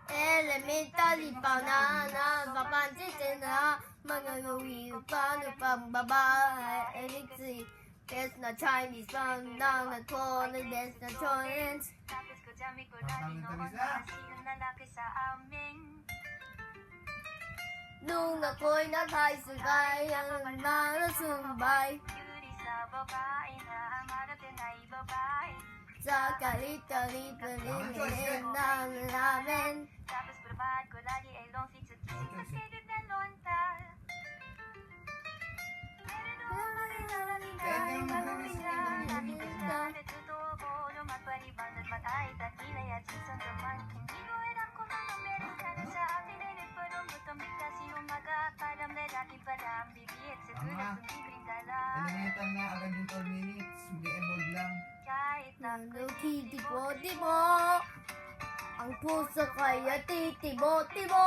Elementary banana, papansin na mga gawi paano pagbabae. Elixir, there's no Chinese found down the corner, there's no Chinese. Tapos ko dami ko dati noon mga sinong lalaki sa amin. Nung ako'y nag-high school, kaya nasumbay. Yuri sa babae na ang marating ay babae. Sa kalit-kalit na namin. Tapos probad ko lagi ay long fix at kisip at kagad na lontal. Pero noong makilala nila, natutuwa ko lumagpalibang at matay takilay at season naman. Hindi ko alam kung ano meron ka na sa akin ay nagparong butong bigla sino magkakalam lalaki pala ang bibi at sa tulad ng libreng dala. Kalimitan na agad yung 12 minutes. Mag-evolve lang. Kahit na Titibo-tibo, ang puso kaya titibo-tibo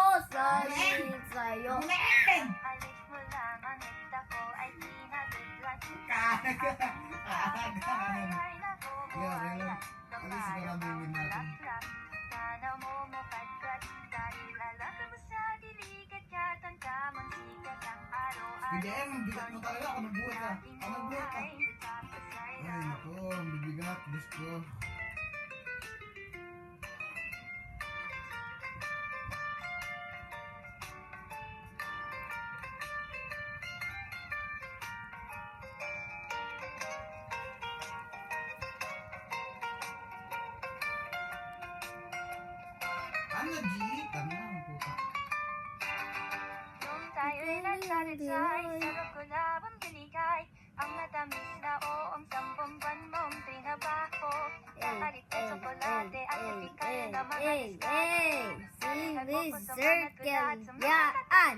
sa'yo. alis mo lang ang nagta ko ay pinagiglan. Ay nako mo ay Alis ka na biwin natin. sana mo mapagkat dahil alam ka mo sa diligat ka tandamang sikat ang araw-araw. Hindi ang bigat mo talaga. Ako nagbuhat ka. Ako nagbuhat ka. Ay, naku. Ang bibigat. Diyos ko. Ano, G? Tama ang puta. Nung tayo'y nagsarisay sa lukulabang binigay ang matamis na ang sampung buwan mong trinabaho. Kahalik na tsokolate at naging kayo na mga Sing this circle, yaan.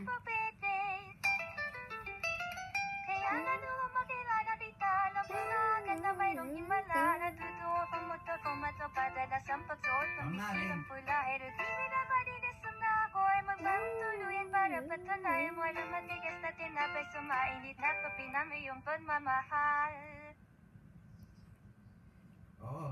Kaya naluwa makilala kita Lapilagan na mayroong himala Natutuwa kang motor ko Matapadalas ang pagsuot ng bisilang pula Pero di minapalinisam na ako Ay magbawang tuluyan para patunayan Walang matigas na tinapay Sumainit na papinam iyong pagmamahal Oo.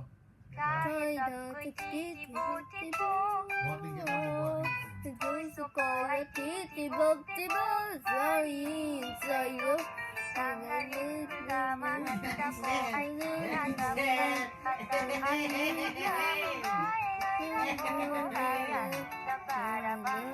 Kahit ako'y titibo-tibo Buhatin kita mo, buhatin. Gusto ko ay titibog-tibog sa'yo. Sangalit lamang ako ay ninanapin At ang aking buhayan Na para bang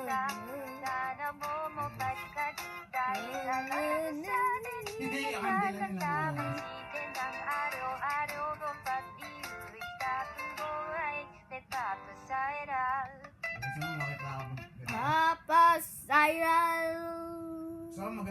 lang Sana mo mapagkat Dahil alam sa atin Hindi, Hindi ang kandila nila natatapang muna. Sitin ang araw-araw Kung pag-iulit Takong buhay Nagpapasairal Gusto mo makita ako. Papa Cyril. So,